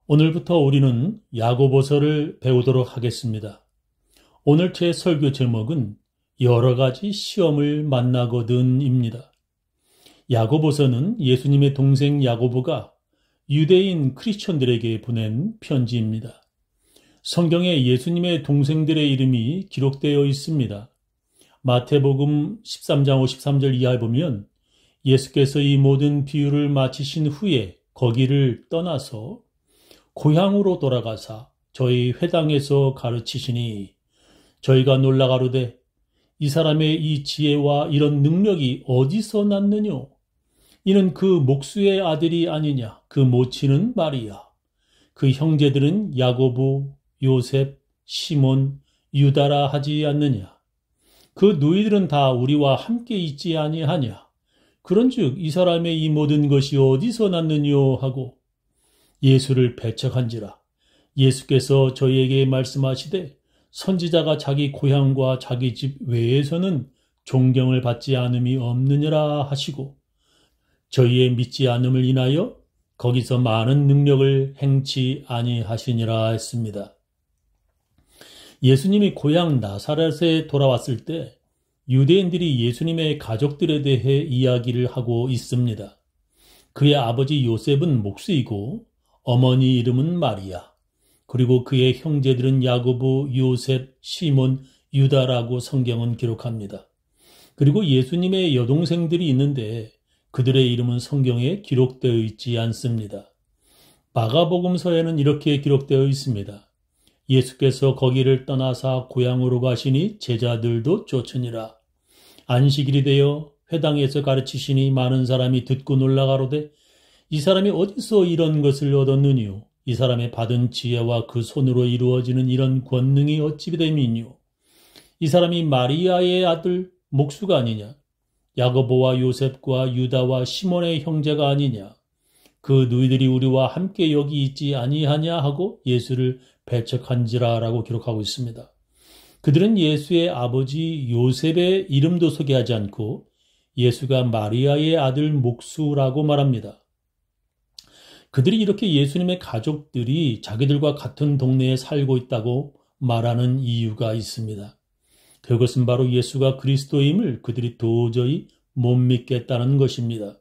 오늘부터 우리는 야고보서를 배우도록 하겠습니다. 오늘 제 설교 제목은 여러 가지 시험을 만나거든입니다. 야고보서는 예수님의 동생 야고보가 유대인 크리스천들에게 보낸 편지입니다. 성경에 예수님의 동생들의 이름이 기록되어 있습니다. 마태복음 13장 53절 이하에 보면 예수께서 이 모든 비유를 마치신 후에 거기를 떠나서 고향으로 돌아가사 저희 회당에서 가르치시니 저희가 놀라 가로되 이 사람의 이 지혜와 이런 능력이 어디서 났느뇨? 이는 그 목수의 아들이 아니냐? 그 모친은 마리아. 그 형제들은 야고보, 요셉, 시몬, 유다라 하지 않느냐? 그 누이들은 다 우리와 함께 있지 아니하냐? 그런즉 이 사람의 이 모든 것이 어디서 났느뇨? 하고 예수를 배척한지라. 예수께서 저희에게 말씀하시되 선지자가 자기 고향과 자기 집 외에서는 존경을 받지 않음이 없느니라 하시고 저희의 믿지 않음을 인하여 거기서 많은 능력을 행치 아니하시니라 했습니다. 예수님이 고향 나사렛에 돌아왔을 때 유대인들이 예수님의 가족들에 대해 이야기를 하고 있습니다. 그의 아버지 요셉은 목수이고 어머니 이름은 마리아, 그리고 그의 형제들은 야고보, 요셉, 시몬, 유다라고 성경은 기록합니다. 그리고 예수님의 여동생들이 있는데 그들의 이름은 성경에 기록되어 있지 않습니다. 마가복음서에는 이렇게 기록되어 있습니다. 예수께서 거기를 떠나사 고향으로 가시니 제자들도 쫓으니라. 안식일이 되어 회당에서 가르치시니 많은 사람이 듣고 놀라가로되 이 사람이 어디서 이런 것을 얻었느뇨? 이 사람의 받은 지혜와 그 손으로 이루어지는 이런 권능이 어찌 됨이뇨? 이 사람이 마리아의 아들 목수가 아니냐? 야고보와 요셉과 유다와 시몬의 형제가 아니냐? 그 누이들이 우리와 함께 여기 있지 아니하냐 하고 예수를 배척한지라라고 기록하고 있습니다. 그들은 예수의 아버지 요셉의 이름도 소개하지 않고 예수가 마리아의 아들 목수라고 말합니다. 그들이 이렇게 예수님의 가족들이 자기들과 같은 동네에 살고 있다고 말하는 이유가 있습니다. 그것은 바로 예수가 그리스도임을 그들이 도저히 못 믿겠다는 것입니다.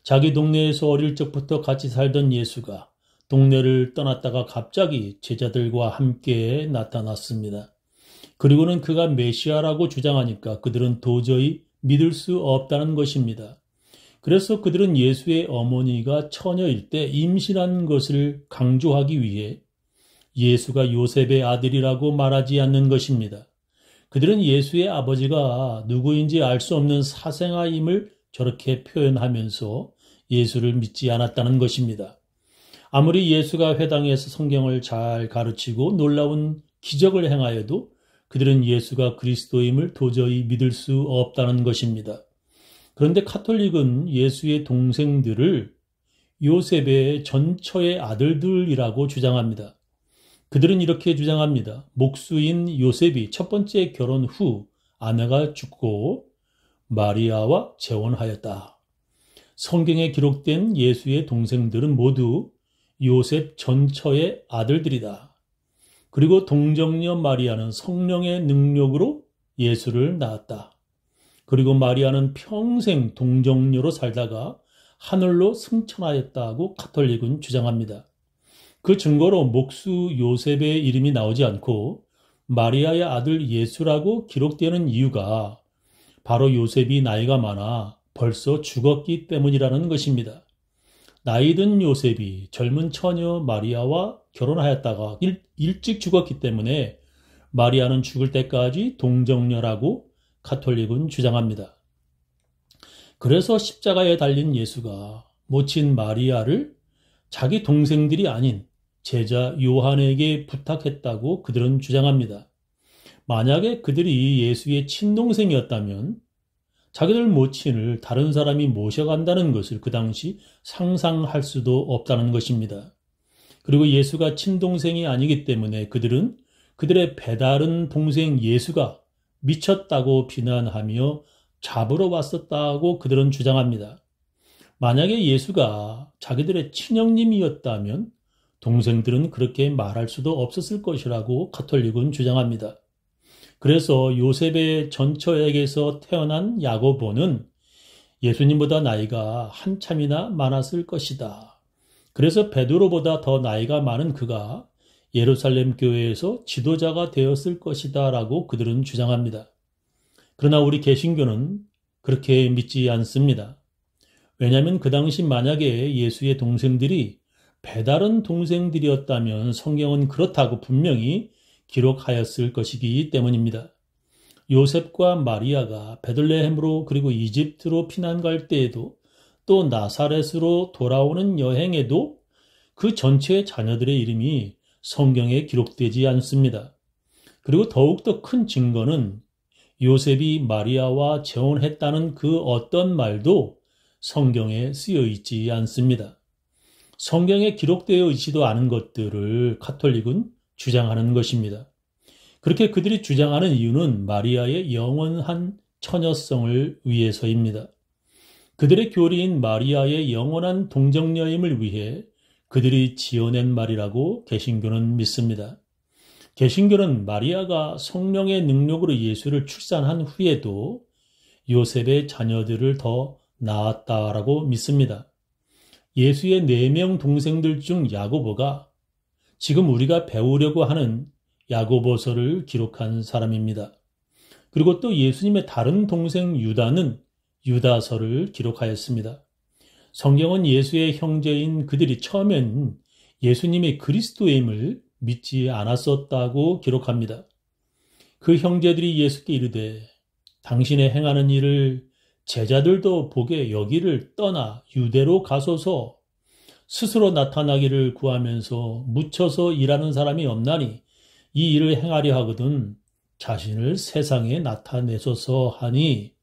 자기 동네에서 어릴 적부터 같이 살던 예수가 동네를 떠났다가 갑자기 제자들과 함께 나타났습니다. 그리고는 그가 메시아라고 주장하니까 그들은 도저히 믿을 수 없다는 것입니다. 그래서 그들은 예수의 어머니가 처녀일 때 임신한 것을 강조하기 위해 예수가 요셉의 아들이라고 말하지 않는 것입니다. 그들은 예수의 아버지가 누구인지 알 수 없는 사생아임을 저렇게 표현하면서 예수를 믿지 않았다는 것입니다. 아무리 예수가 회당에서 성경을 잘 가르치고 놀라운 기적을 행하여도 그들은 예수가 그리스도임을 도저히 믿을 수 없다는 것입니다. 그런데 카톨릭은 예수의 동생들을 요셉의 전처의 아들들이라고 주장합니다. 그들은 이렇게 주장합니다. 목수인 요셉이 첫 번째 결혼 후 아내가 죽고 마리아와 재혼하였다. 성경에 기록된 예수의 동생들은 모두 요셉 전처의 아들들이다. 그리고 동정녀 마리아는 성령의 능력으로 예수를 낳았다. 그리고 마리아는 평생 동정녀로 살다가 하늘로 승천하였다고 카톨릭은 주장합니다. 그 증거로 목수 요셉의 이름이 나오지 않고 마리아의 아들 예수라고 기록되는 이유가 바로 요셉이 나이가 많아 벌써 죽었기 때문이라는 것입니다. 나이든 요셉이 젊은 처녀 마리아와 결혼하였다가 일찍 죽었기 때문에 마리아는 죽을 때까지 동정녀라고 카톨릭은 주장합니다. 그래서 십자가에 달린 예수가 모친 마리아를 자기 동생들이 아닌 제자 요한에게 부탁했다고 그들은 주장합니다. 만약에 그들이 예수의 친동생이었다면 자기들 모친을 다른 사람이 모셔간다는 것을 그 당시 상상할 수도 없다는 것입니다. 그리고 예수가 친동생이 아니기 때문에 그들은 그들의 배다른 동생 예수가 미쳤다고 비난하며 잡으러 왔었다고 그들은 주장합니다. 만약에 예수가 자기들의 친형님이었다면 동생들은 그렇게 말할 수도 없었을 것이라고 가톨릭은 주장합니다. 그래서 요셉의 전처에게서 태어난 야고보는 예수님보다 나이가 한참이나 많았을 것이다. 그래서 베드로보다 더 나이가 많은 그가 예루살렘 교회에서 지도자가 되었을 것이다 라고 그들은 주장합니다. 그러나 우리 개신교는 그렇게 믿지 않습니다. 왜냐하면 그 당시 만약에 예수의 동생들이 배다른 동생들이었다면 성경은 그렇다고 분명히 기록하였을 것이기 때문입니다. 요셉과 마리아가 베들레헴으로 그리고 이집트로 피난 갈 때에도 또 나사렛으로 돌아오는 여행에도 그 전체의 자녀들의 이름이 성경에 기록되지 않습니다. 그리고 더욱더 큰 증거는 요셉이 마리아와 재혼했다는 그 어떤 말도 성경에 쓰여 있지 않습니다. 성경에 기록되어 있지도 않은 것들을 가톨릭은 주장하는 것입니다. 그렇게 그들이 주장하는 이유는 마리아의 영원한 처녀성을 위해서입니다. 그들의 교리인 마리아의 영원한 동정녀임을 위해 그들이 지어낸 말이라고 개신교는 믿습니다. 개신교는 마리아가 성령의 능력으로 예수를 출산한 후에도 요셉의 자녀들을 더 낳았다라고 믿습니다. 예수의 4명 동생들 중 야고보가 지금 우리가 배우려고 하는 야고보서를 기록한 사람입니다. 그리고 또 예수님의 다른 동생 유다는 유다서를 기록하였습니다. 성경은 예수의 형제인 그들이 처음엔 예수님의 그리스도임을 믿지 않았었다고 기록합니다. 그 형제들이 예수께 이르되 당신의 행하는 일을 제자들도 보게 여기를 떠나 유대로 가소서, 스스로 나타나기를 구하면서 묻혀서 일하는 사람이 없나니 이 일을 행하려 하거든 자신을 세상에 나타내소서 하니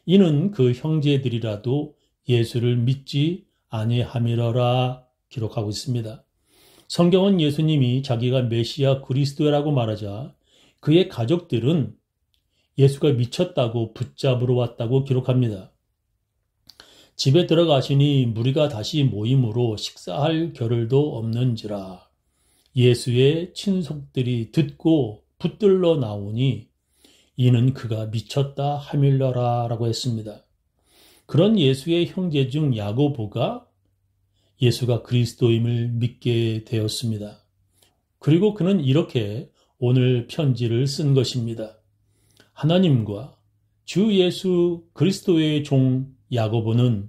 이는 그 형제들이라도 예수를 믿지 아니함이러라 기록하고 있습니다. 성경은 예수님이 자기가 메시아 그리스도라고 말하자 그의 가족들은 예수가 미쳤다고 붙잡으러 왔다고 기록합니다. 집에 들어가시니 무리가 다시 모임으로 식사할 겨를도 없는지라. 예수의 친속들이 듣고 붙들러 나오니 이는 그가 미쳤다 하밀러라 라고 했습니다. 그런 예수의 형제 중 야고보가 예수가 그리스도임을 믿게 되었습니다. 그리고 그는 이렇게 오늘 편지를 쓴 것입니다. 하나님과 주 예수 그리스도의 종 야고보는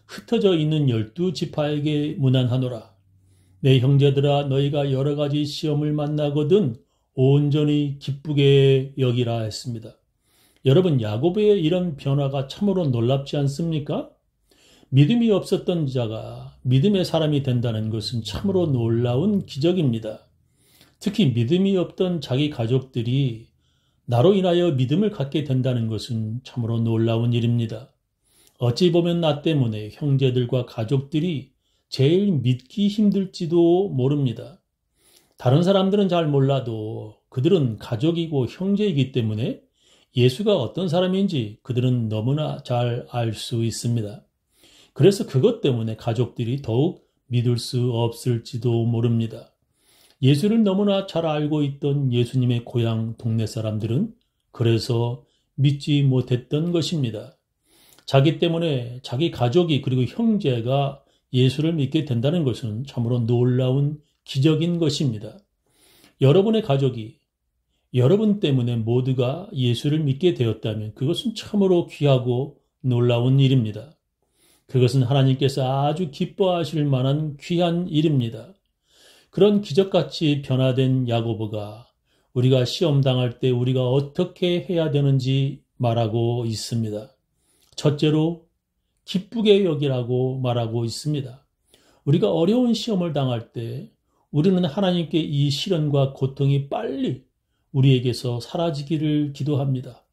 흩어져 있는 12지파에게 문안하노라. 내 형제들아 너희가 여러 가지 시험을 만나거든 온전히 기쁘게 여기라 했습니다. 여러분, 야고보의 이런 변화가 참으로 놀랍지 않습니까? 믿음이 없었던 자가 믿음의 사람이 된다는 것은 참으로 놀라운 기적입니다. 특히 믿음이 없던 자기 가족들이 나로 인하여 믿음을 갖게 된다는 것은 참으로 놀라운 일입니다. 어찌 보면 나 때문에 형제들과 가족들이 제일 믿기 힘들지도 모릅니다. 다른 사람들은 잘 몰라도 그들은 가족이고 형제이기 때문에 예수가 어떤 사람인지 그들은 너무나 잘 알 수 있습니다. 그래서 그것 때문에 가족들이 더욱 믿을 수 없을지도 모릅니다. 예수를 너무나 잘 알고 있던 예수님의 고향 동네 사람들은 그래서 믿지 못했던 것입니다. 자기 때문에 자기 가족이 그리고 형제가 예수를 믿게 된다는 것은 참으로 놀라운 기적인 것입니다. 여러분의 가족이 여러분 때문에 모두가 예수를 믿게 되었다면 그것은 참으로 귀하고 놀라운 일입니다. 그것은 하나님께서 아주 기뻐하실 만한 귀한 일입니다. 그런 기적같이 변화된 야고보가 우리가 시험 당할 때 우리가 어떻게 해야 되는지 말하고 있습니다. 첫째로 기쁘게 여기라고 말하고 있습니다. 우리가 어려운 시험을 당할 때 우리는 하나님께 이 시련과 고통이 빨리 우리에게서 사라지기를 기도합니다.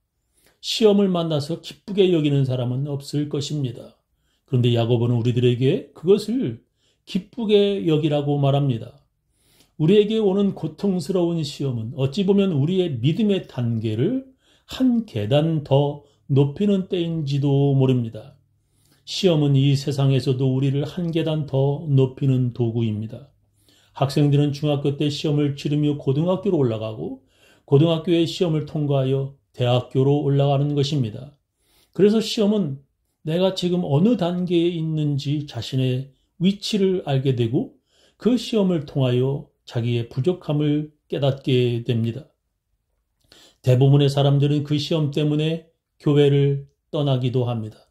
시험을 만나서 기쁘게 여기는 사람은 없을 것입니다. 그런데 야고보는 우리들에게 그것을 기쁘게 여기라고 말합니다. 우리에게 오는 고통스러운 시험은 어찌 보면 우리의 믿음의 단계를 한 계단 더 높이는 때인지도 모릅니다. 시험은 이 세상에서도 우리를 한 계단 더 높이는 도구입니다. 학생들은 중학교 때 시험을 치르며 고등학교로 올라가고 고등학교의 시험을 통과하여 대학교로 올라가는 것입니다. 그래서 시험은 내가 지금 어느 단계에 있는지 자신의 위치를 알게 되고 그 시험을 통하여 자기의 부족함을 깨닫게 됩니다. 대부분의 사람들은 그 시험 때문에 교회를 떠나기도 합니다.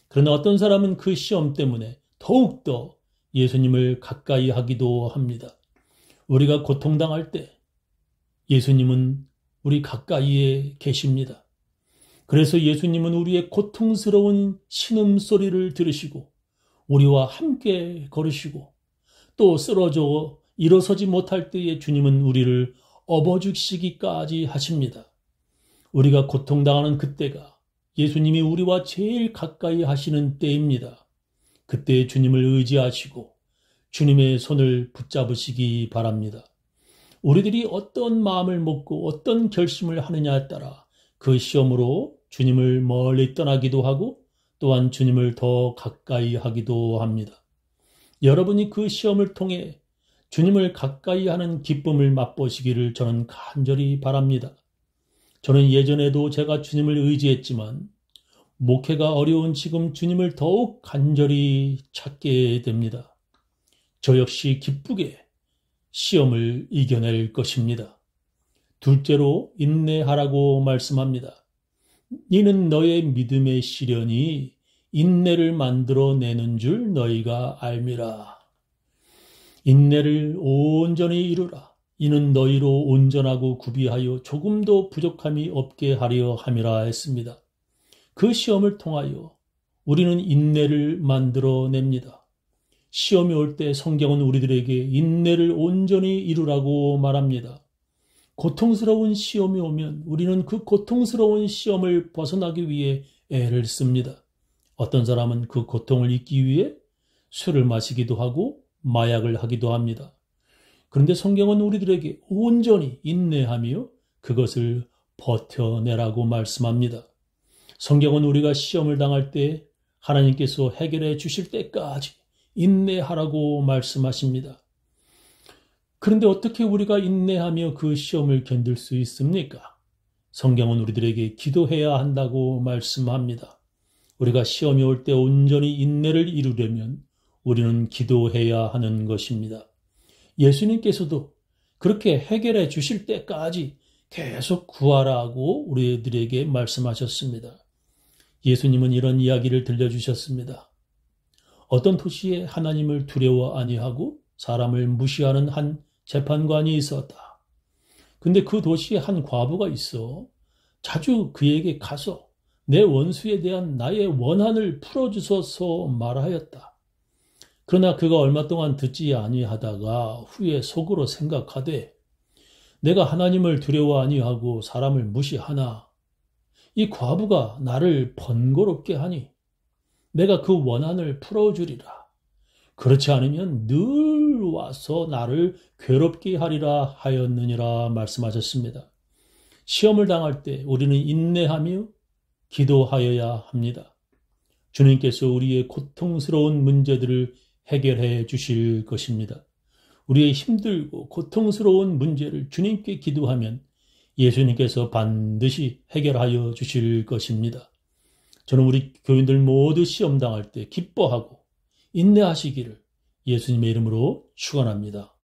그러나 어떤 사람은 그 시험 때문에 더욱더 예수님을 가까이 하기도 합니다. 우리가 고통당할 때 예수님은 우리 가까이에 계십니다. 그래서 예수님은 우리의 고통스러운 신음소리를 들으시고 우리와 함께 걸으시고 또 쓰러져 일어서지 못할 때에 주님은 우리를 업어주시기까지 하십니다. 우리가 고통당하는 그때가 예수님이 우리와 제일 가까이 하시는 때입니다. 그때 주님을 의지하시고 주님의 손을 붙잡으시기 바랍니다. 우리들이 어떤 마음을 먹고 어떤 결심을 하느냐에 따라 그 시험으로 주님을 멀리 떠나기도 하고 또한 주님을 더 가까이 하기도 합니다. 여러분이 그 시험을 통해 주님을 가까이 하는 기쁨을 맛보시기를 저는 간절히 바랍니다. 저는 예전에도 제가 주님을 의지했지만 목회가 어려운 지금 주님을 더욱 간절히 찾게 됩니다. 저 역시 기쁘게 시험을 이겨낼 것입니다. 둘째로 인내하라고 말씀합니다. 이는 너의 믿음의 시련이 인내를 만들어내는 줄 너희가 알미라. 인내를 온전히 이루라. 이는 너희로 온전하고 구비하여 조금도 부족함이 없게 하려 함이라 했습니다. 그 시험을 통하여 우리는 인내를 만들어냅니다. 시험이 올 때 성경은 우리들에게 인내를 온전히 이루라고 말합니다. 고통스러운 시험이 오면 우리는 그 고통스러운 시험을 벗어나기 위해 애를 씁니다. 어떤 사람은 그 고통을 잊기 위해 술을 마시기도 하고 마약을 하기도 합니다. 그런데 성경은 우리들에게 온전히 인내하며 그것을 버텨내라고 말씀합니다. 성경은 우리가 시험을 당할 때 하나님께서 해결해 주실 때까지 인내하라고 말씀하십니다. 그런데 어떻게 우리가 인내하며 그 시험을 견딜 수 있습니까? 성경은 우리들에게 기도해야 한다고 말씀합니다. 우리가 시험이 올 때 온전히 인내를 이루려면 우리는 기도해야 하는 것입니다. 예수님께서도 그렇게 해결해 주실 때까지 계속 구하라고 우리들에게 말씀하셨습니다. 예수님은 이런 이야기를 들려주셨습니다. 어떤 도시에 하나님을 두려워 아니하고 사람을 무시하는 한 재판관이 있었다. 근데 그 도시에 한 과부가 있어 자주 그에게 가서 내 원수에 대한 나의 원한을 풀어주소서 말하였다. 그러나 그가 얼마 동안 듣지 아니하다가 후에 속으로 생각하되 내가 하나님을 두려워 아니하고 사람을 무시하나 이 과부가 나를 번거롭게 하니 내가 그 원한을 풀어주리라. 그렇지 않으면 늘 와서 나를 괴롭게 하리라 하였느니라 말씀하셨습니다. 시험을 당할 때 우리는 인내하며 기도하여야 합니다. 주님께서 우리의 고통스러운 문제들을 해결해 주실 것입니다. 우리의 힘들고 고통스러운 문제를 주님께 기도하면 예수님께서 반드시 해결하여 주실 것입니다. 저는 우리 교인들 모두 시험 당할 때 기뻐하고 인내하시기를 예수님의 이름으로 축원합니다.